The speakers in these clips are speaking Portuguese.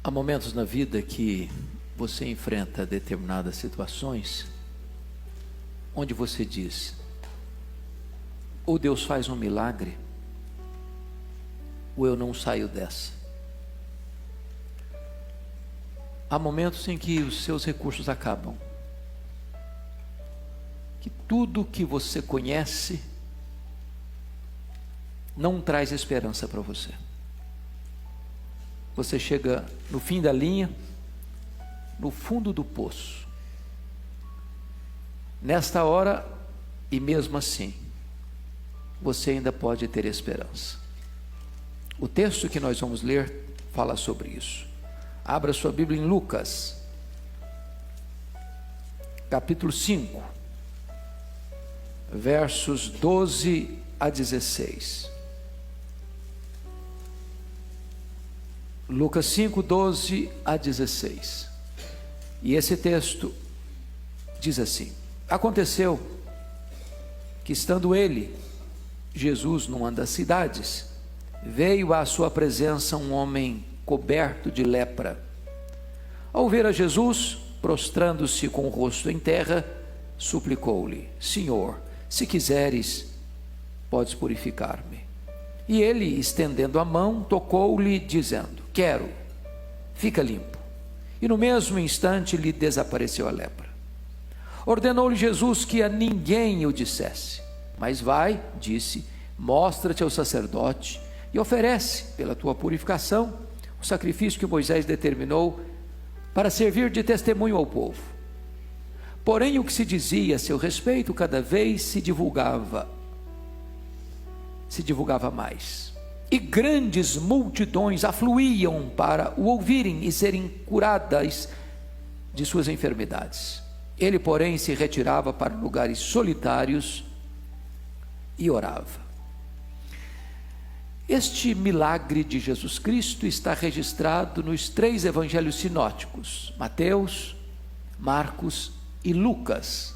Há momentos na vida que você enfrenta determinadas situações onde você diz: ou Deus faz um milagre, ou eu não saio dessa. Há momentos em que os seus recursos acabam, que tudo que você conhece não traz esperança para você. Você chega no fim da linha, no fundo do poço. Nesta hora, e mesmo assim, você ainda pode ter esperança. O texto que nós vamos ler fala sobre isso. Abra sua Bíblia em Lucas, capítulo 5, versos 12 a 16. Lucas 5, 12 a 16. E esse texto diz assim: aconteceu que, estando ele, Jesus, numa das cidades, veio à sua presença um homem coberto de lepra. Ao ver a Jesus, prostrando-se com o rosto em terra, suplicou-lhe: Senhor, se quiseres, podes purificar-me. E ele, estendendo a mão, tocou-lhe, dizendo: quero, fica limpo. E no mesmo instante lhe desapareceu a lepra. Ordenou-lhe Jesus que a ninguém o dissesse, mas vai, disse, mostra-te ao sacerdote e oferece, pela tua purificação, o sacrifício que Moisés determinou para servir de testemunho ao povo. Porém, o que se dizia a seu respeito cada vez se divulgava mais. E grandes multidões afluíam para o ouvirem e serem curadas de suas enfermidades. Ele, porém, se retirava para lugares solitários e orava. Este milagre de Jesus Cristo está registrado nos 3 evangelhos sinóticos: Mateus, Marcos e Lucas.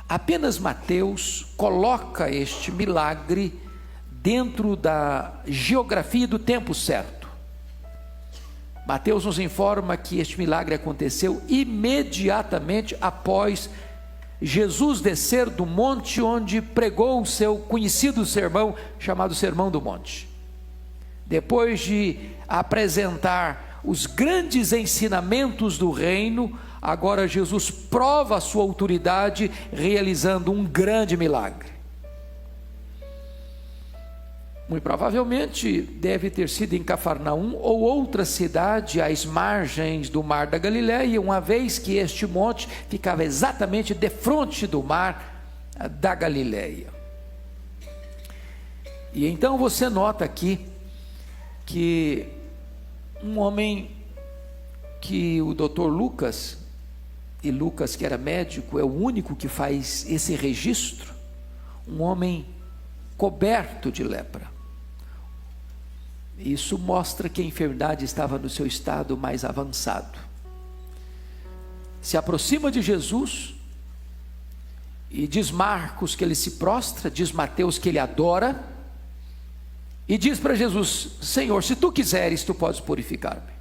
Apenas Mateus coloca este milagre dentro da geografia do tempo certo. Mateus nos informa que este milagre aconteceu imediatamente após Jesus descer do monte onde pregou o seu conhecido sermão, chamado Sermão do Monte. Depois de apresentar os grandes ensinamentos do reino, agora Jesus prova a sua autoridade realizando um grande milagre. Muito provavelmente deve ter sido em Cafarnaum ou outra cidade às margens do mar da Galileia, uma vez que este monte ficava exatamente defronte do mar da Galileia. E então você nota aqui que um homem que o doutor Lucas, e Lucas que era médico, é o único que faz esse registro, um homem coberto de lepra. Isso mostra que a enfermidade estava no seu estado mais avançado. Se aproxima de Jesus, e diz Marcos que ele se prostra, diz Mateus que ele adora, e diz para Jesus: Senhor, se tu quiseres, tu podes purificar-me.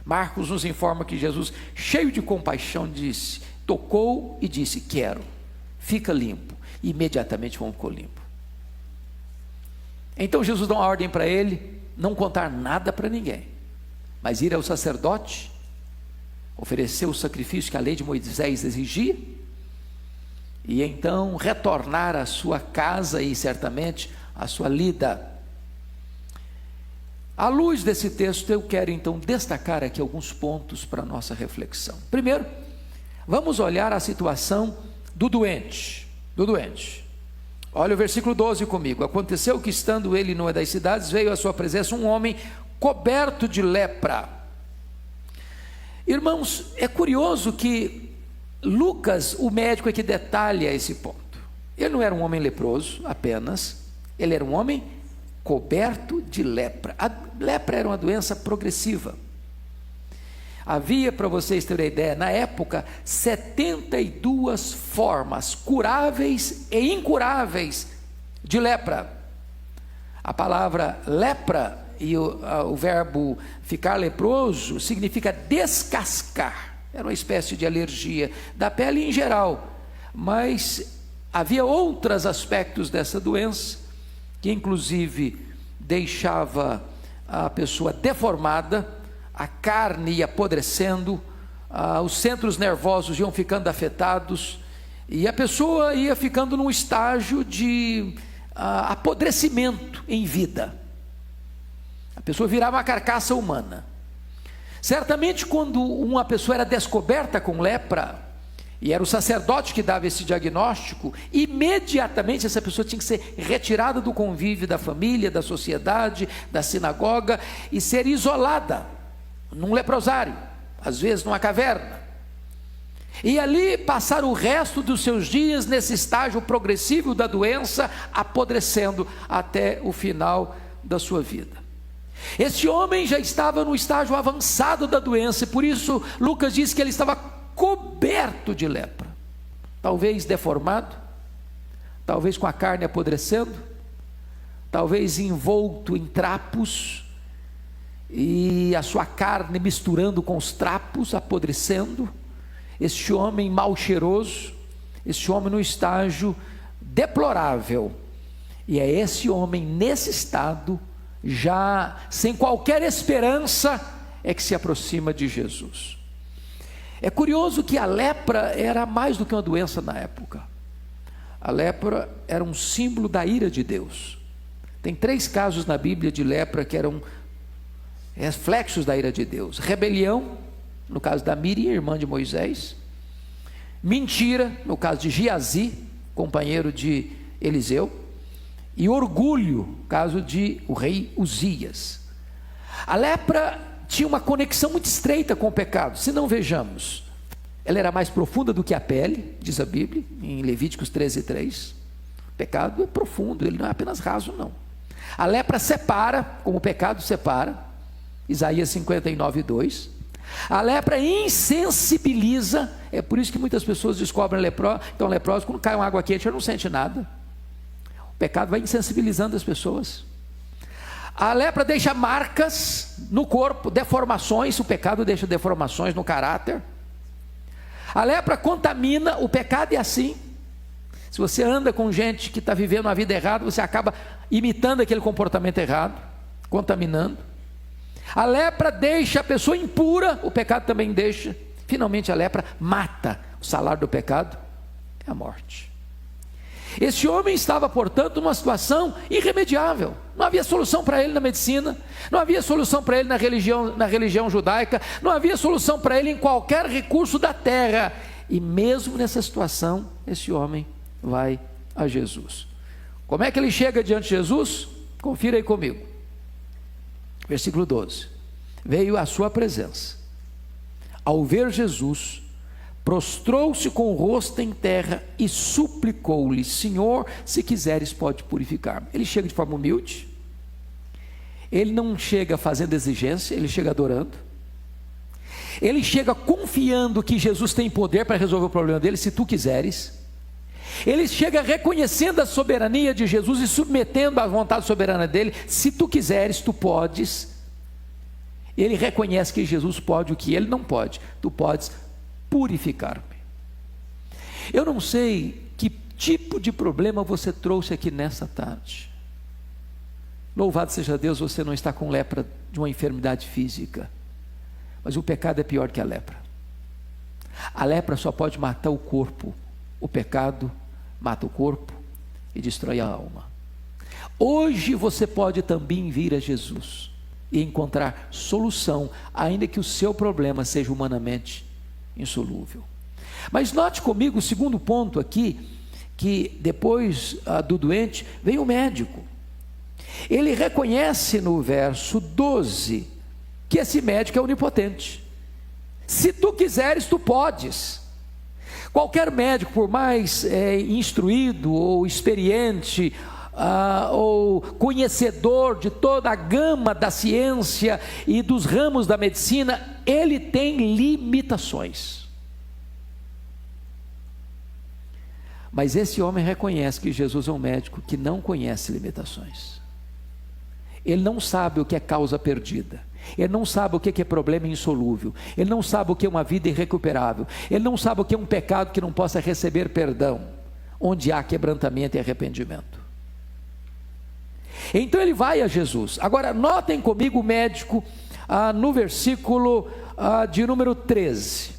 Marcos nos informa que Jesus, cheio de compaixão, disse, tocou e disse: quero, fica limpo. E imediatamente ficou limpo. Então Jesus dá uma ordem para ele não contar nada para ninguém, mas ir ao sacerdote, oferecer o sacrifício que a lei de Moisés exigia, e então retornar à sua casa e certamente à sua lida. À luz desse texto, eu quero então destacar aqui alguns pontos para a nossa reflexão. Primeiro, vamos olhar a situação do doente. Olha o versículo 12 comigo. Aconteceu que, estando ele numa das cidades, veio à sua presença um homem coberto de lepra. Irmãos, é curioso que Lucas, o médico, é que detalha esse ponto. Ele não era um homem leproso apenas, ele era um homem coberto de lepra. A lepra era uma doença progressiva. Havia, para vocês terem ideia, na época, 72 formas curáveis e incuráveis de lepra. A palavra lepra e o verbo ficar leproso significa descascar. Era uma espécie de alergia da pele em geral, mas havia outros aspectos dessa doença, que inclusive deixava a pessoa deformada, a carne ia apodrecendo, os centros nervosos iam ficando afetados, e a pessoa ia ficando num estágio de apodrecimento em vida. A pessoa virava uma carcaça humana. Certamente quando uma pessoa era descoberta com lepra, e era o sacerdote que dava esse diagnóstico, imediatamente essa pessoa tinha que ser retirada do convívio da família, da sociedade, da sinagoga, e ser isolada num leprosário, às vezes numa caverna, e ali passar o resto dos seus dias nesse estágio progressivo da doença, apodrecendo até o final da sua vida. Esse homem já estava no estágio avançado da doença, e por isso Lucas diz que ele estava coberto de lepra, talvez deformado, talvez com a carne apodrecendo, talvez envolto em trapos, e a sua carne misturando com os trapos, apodrecendo. Este homem mal cheiroso, este homem no estágio deplorável, e é esse homem nesse estado, já sem qualquer esperança, é que se aproxima de Jesus. É curioso que a lepra era mais do que uma doença na época. A lepra era um símbolo da ira de Deus. Tem 3 casos na Bíblia de lepra que eram reflexos da ira de Deus: rebelião, no caso da Míriam, irmã de Moisés; mentira, no caso de Giazi, companheiro de Eliseu; e orgulho, no caso de o rei Uzias. A lepra tinha uma conexão muito estreita com o pecado. Se não vejamos, ela era mais profunda do que a pele, diz a Bíblia, em Levíticos 13:3. O pecado é profundo, ele não é apenas raso, não. A lepra separa, como o pecado separa, Isaías 59:2. A lepra insensibiliza, é por isso que muitas pessoas descobrem estão leprosas, quando cai uma água quente, já não sente nada. O pecado vai insensibilizando as pessoas. A lepra deixa marcas no corpo, deformações, o pecado deixa deformações no caráter. A lepra contamina, o pecado é assim. Se você anda com gente que está vivendo uma vida errada, você acaba imitando aquele comportamento errado, contaminando. A lepra deixa a pessoa impura, o pecado também deixa. Finalmente a lepra mata. O salário do pecado é a morte. Esse homem estava, portanto, numa situação irremediável. Não havia solução para ele na medicina, não havia solução para ele na religião judaica, não havia solução para ele em qualquer recurso da terra. E mesmo nessa situação, esse homem vai a Jesus. Como é que ele chega diante de Jesus? Confira aí comigo. Versículo 12. Veio à sua presença. Ao ver Jesus, prostrou-se com o rosto em terra e suplicou-lhe: Senhor, se quiseres, pode purificar-me. Ele chega de forma humilde, ele não chega fazendo exigência, ele chega adorando, ele chega confiando que Jesus tem poder para resolver o problema dele, se tu quiseres. Ele chega reconhecendo a soberania de Jesus e submetendo à vontade soberana dele: se tu quiseres, tu podes. Ele reconhece que Jesus pode o que ele não pode: tu podes purificar-me. Eu não sei que tipo de problema você trouxe aqui nessa tarde. Louvado seja Deus, você não está com lepra de uma enfermidade física, mas o pecado é pior que a lepra. A lepra só pode matar o corpo, o pecado mata o corpo e destrói a alma. Hoje você pode também vir a Jesus e encontrar solução, ainda que o seu problema seja humanamente insolúvel. Mas note comigo o segundo ponto aqui, que depois do doente vem o médico. Ele reconhece no verso 12 que esse médico é onipotente. Se tu quiseres, tu podes. Qualquer médico, por mais instruído ou experiente, ou conhecedor de toda a gama da ciência e dos ramos da medicina, ele tem limitações. Mas esse homem reconhece que Jesus é um médico que não conhece limitações. Ele não sabe o que é causa perdida. Ele não sabe o que é problema insolúvel. Ele não sabe o que é uma vida irrecuperável. Ele não sabe o que é um pecado que não possa receber perdão, onde há quebrantamento e arrependimento. Então ele vai a Jesus. Agora notem comigo o médico no versículo de número 13.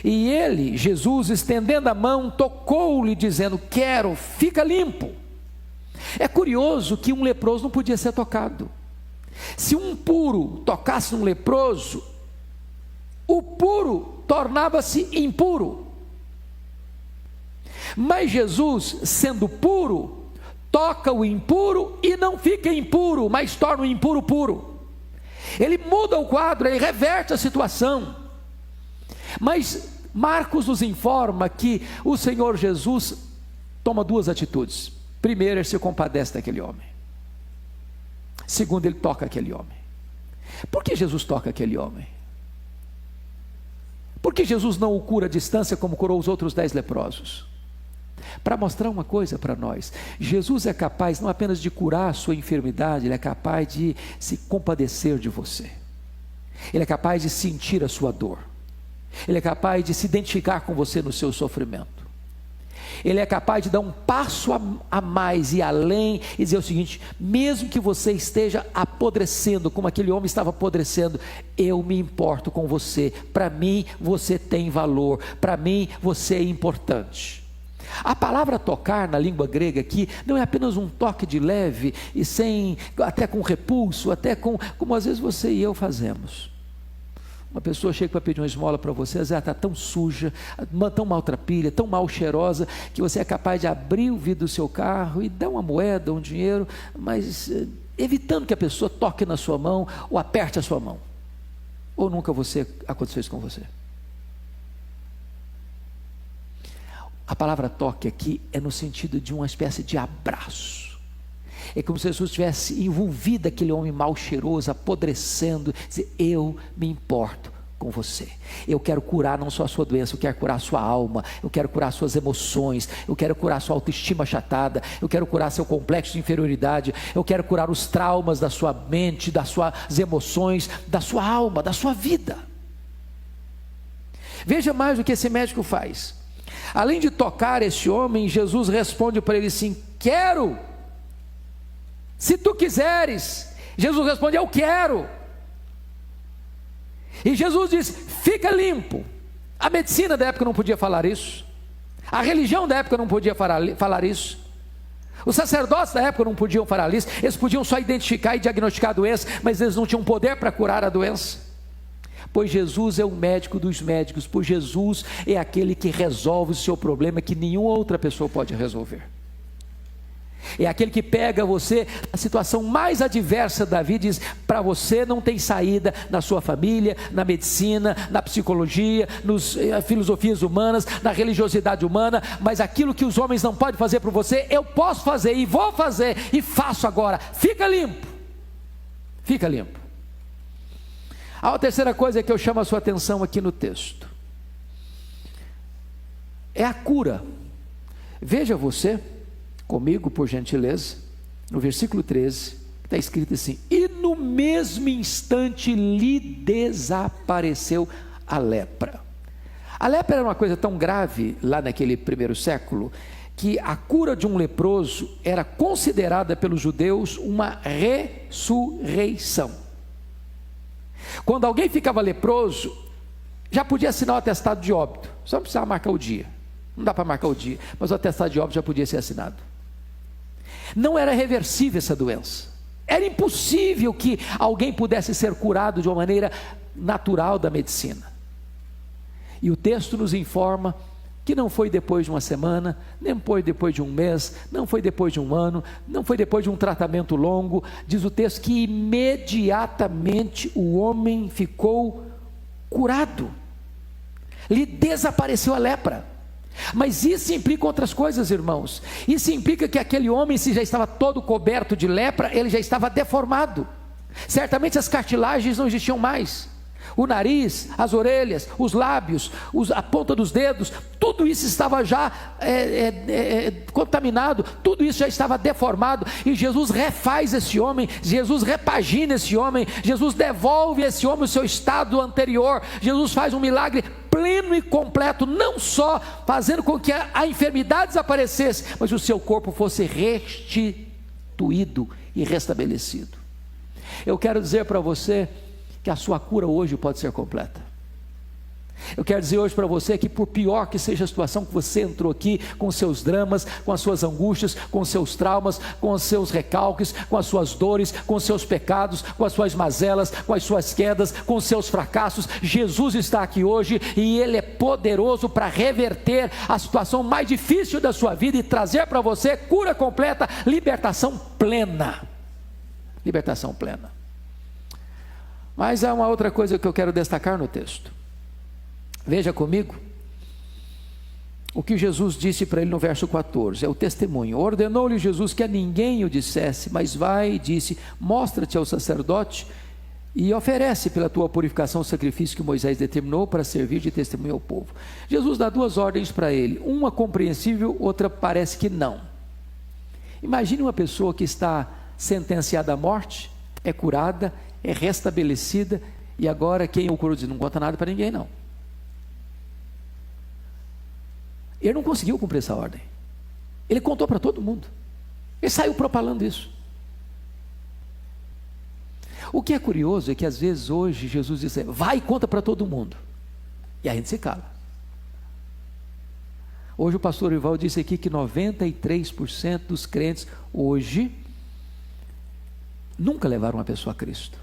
E ele, Jesus, estendendo a mão, tocou-lhe dizendo: quero, fica limpo. É curioso que um leproso não podia ser tocado. Se um puro tocasse num leproso, o puro tornava-se impuro. Mas Jesus, sendo puro, toca o impuro e não fica impuro, mas torna o impuro puro. Ele muda o quadro, ele reverte a situação. Mas Marcos nos informa que o Senhor Jesus toma duas atitudes. Primeiro, ele se compadece daquele homem. Segundo, ele toca aquele homem. Por que Jesus toca aquele homem? Por que Jesus não o cura à distância como curou os outros 10 leprosos? Para mostrar uma coisa para nós: Jesus é capaz não apenas de curar a sua enfermidade, Ele é capaz de se compadecer de você. Ele é capaz de sentir a sua dor. Ele é capaz de se identificar com você no seu sofrimento. Ele é capaz de dar um passo a mais e além e dizer o seguinte: mesmo que você esteja apodrecendo, como aquele homem estava apodrecendo, eu me importo com você. Para mim você tem valor, para mim você é importante. A palavra tocar na língua grega aqui não é apenas um toque de leve e sem, até com repulso, até como às vezes você e eu fazemos. Uma pessoa chega para pedir uma esmola para você, às vezes ela está tão suja, tão maltrapilha, tão mal cheirosa, que você é capaz de abrir o vidro do seu carro e dar uma moeda, um dinheiro, mas evitando que a pessoa toque na sua mão ou aperte a sua mão. Ou nunca aconteceu isso com você? A palavra toque aqui é no sentido de uma espécie de abraço. É como se Jesus tivesse envolvido aquele homem mal cheiroso, apodrecendo, dizer: eu me importo com você. Eu quero curar não só a sua doença, eu quero curar a sua alma, eu quero curar suas emoções, eu quero curar a sua autoestima achatada, eu quero curar seu complexo de inferioridade, eu quero curar os traumas da sua mente, das suas emoções, da sua alma, da sua vida. Veja mais o que esse médico faz. Além de tocar esse homem, Jesus responde para ele assim: quero, se tu quiseres. Jesus responde: eu quero. E Jesus diz: fica limpo. A medicina da época não podia falar isso, a religião da época não podia falar isso, os sacerdotes da época não podiam falar isso. Eles podiam só identificar e diagnosticar a doença, mas eles não tinham poder para curar a doença. Pois Jesus é o médico dos médicos, pois Jesus é aquele que resolve o seu problema que nenhuma outra pessoa pode resolver. É aquele que pega você na situação mais adversa da vida e diz: para você não tem saída na sua família, na medicina, na psicologia, nas filosofias humanas, na religiosidade humana, mas aquilo que os homens não podem fazer por você, eu posso fazer e vou fazer e faço agora. Fica limpo. Fica limpo. A terceira coisa que eu chamo a sua atenção aqui no texto é a cura. Veja você comigo, por gentileza, no versículo 13, está escrito assim: e no mesmo instante lhe desapareceu a lepra. A lepra era uma coisa tão grave lá naquele primeiro século, que a cura de um leproso era considerada pelos judeus uma ressurreição. Quando alguém ficava leproso, já podia assinar o atestado de óbito, só não precisava marcar o dia. Não dá para marcar o dia, mas o atestado de óbito já podia ser assinado. Não era reversível essa doença. Era impossível que alguém pudesse ser curado de uma maneira natural da medicina. E o texto nos informa que não foi depois de uma semana, nem foi depois de um mês, não foi depois de um ano, não foi depois de um tratamento longo. Diz o texto que imediatamente o homem ficou curado, lhe desapareceu a lepra. Mas isso implica outras coisas, irmãos. Isso implica que aquele homem, se já estava todo coberto de lepra, ele já estava deformado. Certamente as cartilagens não existiam mais, O nariz, as orelhas, os lábios, a ponta dos dedos, tudo isso estava já contaminado, tudo isso já estava deformado, e Jesus refaz esse homem, Jesus repagina esse homem, Jesus devolve a esse homem o seu estado anterior. Jesus faz um milagre pleno e completo, não só fazendo com que a enfermidade desaparecesse, mas o seu corpo fosse restituído e restabelecido. Eu quero dizer para você que a sua cura hoje pode ser completa. Eu quero dizer hoje para você que, por pior que seja a situação que você entrou aqui, com os seus dramas, com as suas angústias, com os seus traumas, com os seus recalques, com as suas dores, com os seus pecados, com as suas mazelas, com as suas quedas, com os seus fracassos, Jesus está aqui hoje e Ele é poderoso para reverter a situação mais difícil da sua vida e trazer para você cura completa, libertação plena. Libertação plena. Mas há uma outra coisa que eu quero destacar no texto. Veja comigo o que Jesus disse para ele no verso 14, é o testemunho. Ordenou-lhe Jesus que a ninguém o dissesse, mas vai e disse: mostra-te ao sacerdote e oferece pela tua purificação o sacrifício que Moisés determinou para servir de testemunho ao povo. Jesus dá duas ordens para ele, uma compreensível, outra parece que não. Imagine uma pessoa que está sentenciada à morte, é curada, é restabelecida, e agora quem o curou diz: não conta nada para ninguém não. Ele não conseguiu cumprir essa ordem, ele contou para todo mundo, ele saiu propalando isso. O que é curioso é que às vezes hoje Jesus diz: vai e conta para todo mundo, e a gente se cala. Hoje o pastor Ival disse aqui que 93% dos crentes hoje nunca levaram uma pessoa a Cristo.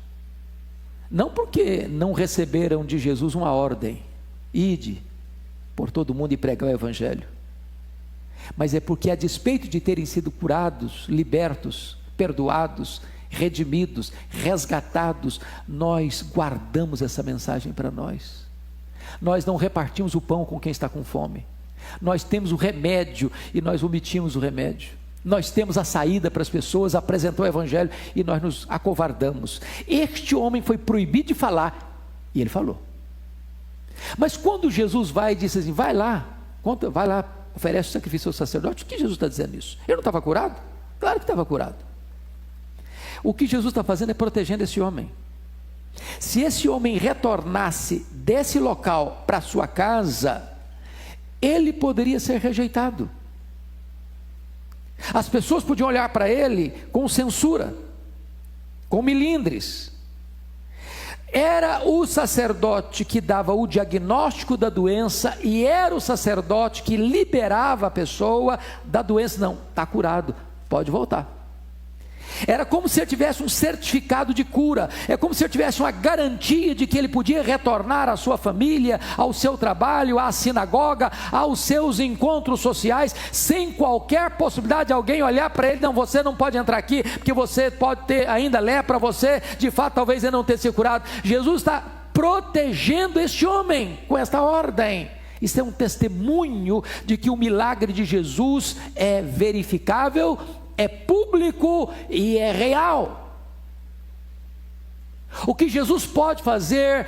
Não porque não receberam de Jesus uma ordem, ide por todo mundo e pregar o evangelho, mas é porque, a despeito de terem sido curados, libertos, perdoados, redimidos, resgatados, nós guardamos essa mensagem para nós. Nós não repartimos o pão com quem está com fome, nós temos o remédio e nós omitimos o remédio. Nós temos a saída para as pessoas, apresentou o evangelho e nós nos acovardamos. Este homem foi proibido de falar e ele falou. Mas quando Jesus vai e disse assim: vai lá, oferece o sacrifício ao sacerdote, o que Jesus está dizendo isso? Ele não estava curado? Claro que estava curado. O que Jesus está fazendo é protegendo esse homem. Se esse homem retornasse desse local para sua casa, ele poderia ser rejeitado. As pessoas podiam olhar para ele com censura, com milindres. Era o sacerdote que dava o diagnóstico da doença e era o sacerdote que liberava a pessoa da doença. Não, está curado, pode voltar. Era como se ele tivesse um certificado de cura, é como se ele tivesse uma garantia de que ele podia retornar à sua família, ao seu trabalho, à sinagoga, aos seus encontros sociais, sem qualquer possibilidade de alguém olhar para ele: não, você não pode entrar aqui, porque você pode ter ainda lepra, você de fato talvez ainda não tenha sido curado. Jesus está protegendo este homem com esta ordem. Isso é um testemunho de que o milagre de Jesus é verificável, é público e é real. O que Jesus pode fazer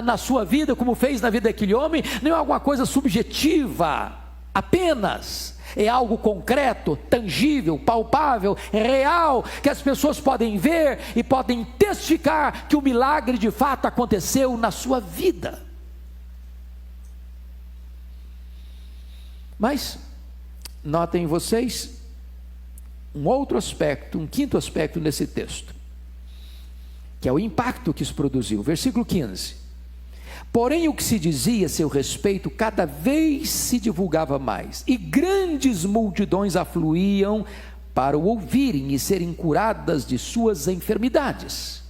na sua vida, como fez na vida daquele homem, não é alguma coisa subjetiva apenas, é algo concreto, tangível, palpável, real, que as pessoas podem ver e podem testificar que o milagre de fato aconteceu na sua vida. Mas notem vocês um outro aspecto, um quinto aspecto nesse texto, que é o impacto que isso produziu. Versículo 15: porém o que se dizia a seu respeito cada vez se divulgava mais, e grandes multidões afluíam para o ouvirem e serem curadas de suas enfermidades.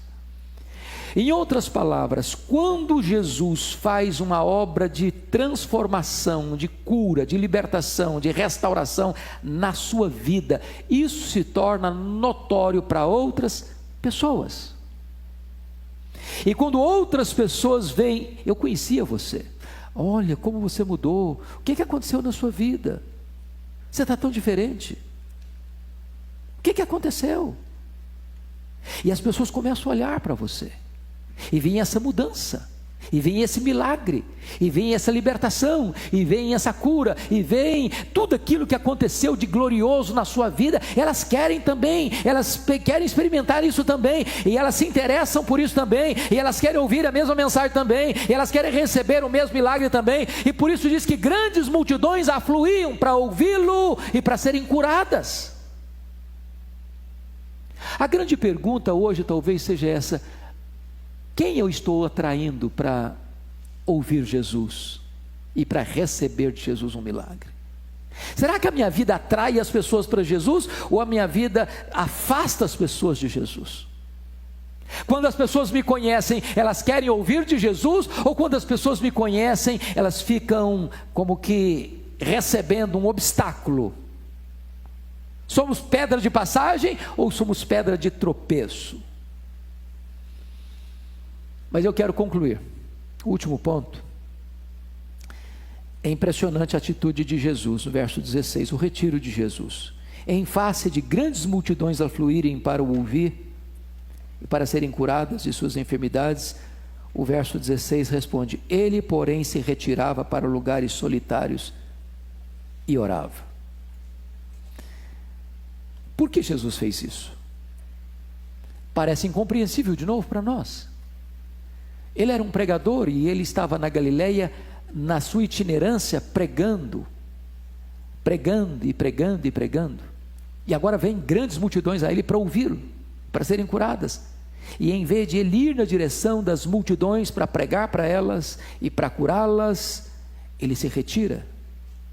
Em outras palavras, quando Jesus faz uma obra de transformação, de cura, de libertação, de restauração na sua vida, isso se torna notório para outras pessoas. E quando outras pessoas veem: eu conhecia você, olha como você mudou, o que aconteceu na sua vida? Você está tão diferente, o que aconteceu? E as pessoas começam a olhar para você. e vem essa mudança, e vem esse milagre, e vem essa libertação, e vem essa cura, e vem tudo aquilo que aconteceu de glorioso na sua vida. Elas querem também, elas querem experimentar isso também, e elas se interessam por isso também, e elas querem ouvir a mesma mensagem também, e elas querem receber o mesmo milagre também, e por isso diz que grandes multidões afluíam para ouvi-lo e para serem curadas. A grande pergunta hoje talvez seja essa: quem eu estou atraindo para ouvir Jesus e para receber de Jesus um milagre? Será que a minha vida atrai as pessoas para Jesus, ou a minha vida afasta as pessoas de Jesus? Quando as pessoas me conhecem, elas querem ouvir de Jesus, ou quando as pessoas me conhecem, elas ficam como que recebendo um obstáculo? Somos pedra de passagem ou somos pedra de tropeço? Mas eu quero concluir. O último ponto. É impressionante a atitude de Jesus, no verso 16, o retiro de Jesus. Em face de grandes multidões afluírem para o ouvir e para serem curadas de suas enfermidades, o verso 16 responde: ele, porém, se retirava para lugares solitários e orava. Por que Jesus fez isso? Parece incompreensível de novo para nós. Ele era um pregador e ele estava na Galileia, na sua itinerância, pregando. E agora vem grandes multidões a ele para ouvi-lo, para serem curadas. E em vez de ele ir na direção das multidões para pregar para elas e para curá-las, ele se retira,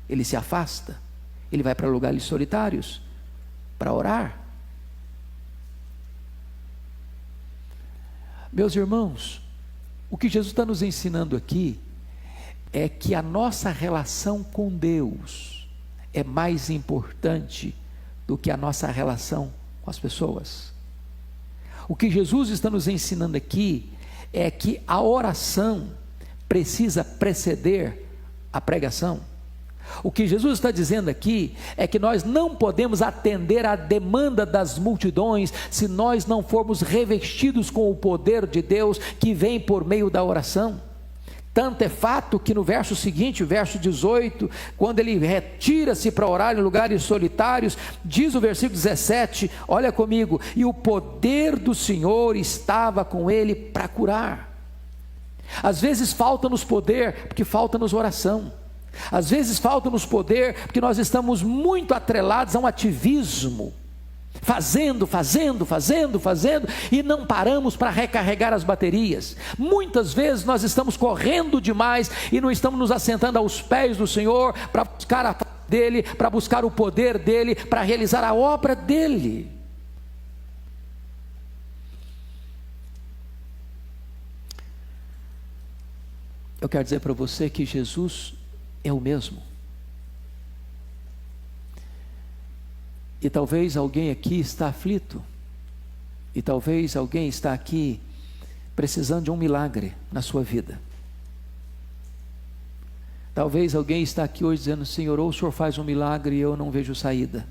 ele se afasta, ele vai para lugares solitários para orar. Meus irmãos, o que Jesus está nos ensinando aqui é que a nossa relação com Deus é mais importante do que a nossa relação com as pessoas. O que Jesus está nos ensinando aqui é que a oração precisa preceder a pregação. O que Jesus está dizendo aqui é que nós não podemos atender à demanda das multidões se nós não formos revestidos com o poder de Deus que vem por meio da oração. Tanto é fato que no verso seguinte, o verso 18, quando ele retira-se para orar em lugares solitários, diz o versículo 17, olha comigo: e o poder do Senhor estava com ele para curar. Às vezes falta-nos poder porque falta-nos oração. Às vezes falta-nos poder porque nós estamos muito atrelados a um ativismo, fazendo, e não paramos para recarregar as baterias. Muitas vezes nós estamos correndo demais e não estamos nos assentando aos pés do Senhor para buscar a face dele, para buscar o poder dele, para realizar a obra dele. Eu quero dizer para você que Jesus é o mesmo. E talvez alguém aqui está aflito, e talvez alguém está aqui precisando de um milagre na sua vida. Talvez alguém está aqui hoje dizendo: Senhor, ou o Senhor faz um milagre e eu não vejo saída.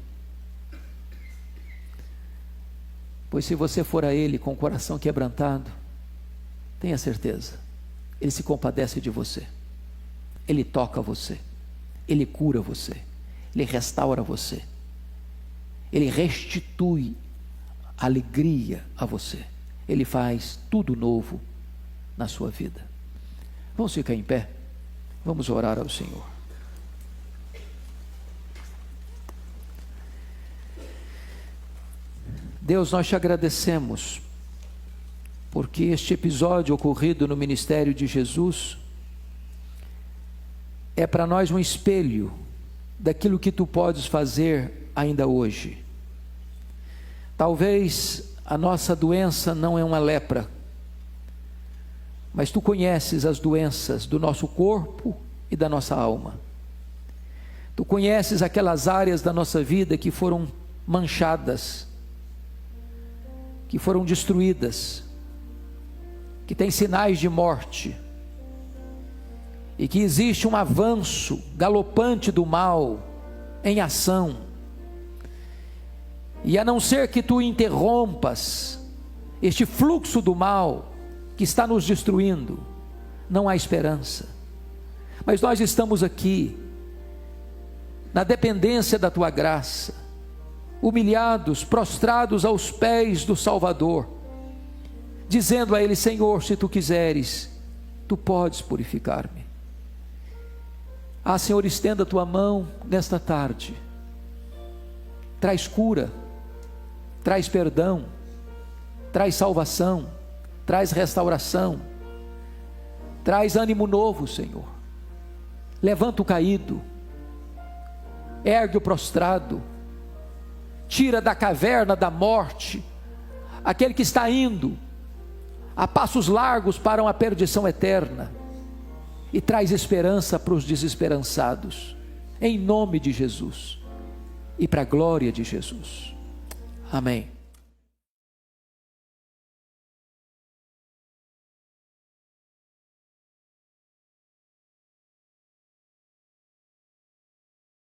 Pois se você for a Ele com o coração quebrantado, tenha certeza, Ele se compadece de você. Ele toca você, Ele cura você, Ele restaura você, Ele restitui alegria a você, Ele faz tudo novo na sua vida. Vamos ficar em pé, vamos orar ao Senhor. Deus, nós te agradecemos, porque este episódio ocorrido no ministério de Jesus é para nós um espelho daquilo que tu podes fazer ainda hoje. Talvez a nossa doença não é uma lepra, mas tu conheces as doenças do nosso corpo e da nossa alma. Tu conheces aquelas áreas da nossa vida que foram manchadas, que foram destruídas, que têm sinais de morte, e que existe um avanço galopante do mal em ação, e a não ser que tu interrompas este fluxo do mal que que está nos destruindo, não há esperança. Mas nós estamos aqui, na dependência da tua graça, humilhados, prostrados aos pés do Salvador, dizendo a Ele: Senhor, se tu quiseres, tu podes purificar-me. Ah, Senhor, estenda a tua mão nesta tarde, traz cura, traz perdão, traz salvação, traz restauração, traz ânimo novo, Senhor. Levanta o caído, ergue o prostrado, tira da caverna da morte aquele que está indo a passos largos para uma perdição eterna, e traz esperança para os desesperançados, em nome de Jesus e para a glória de Jesus. Amém.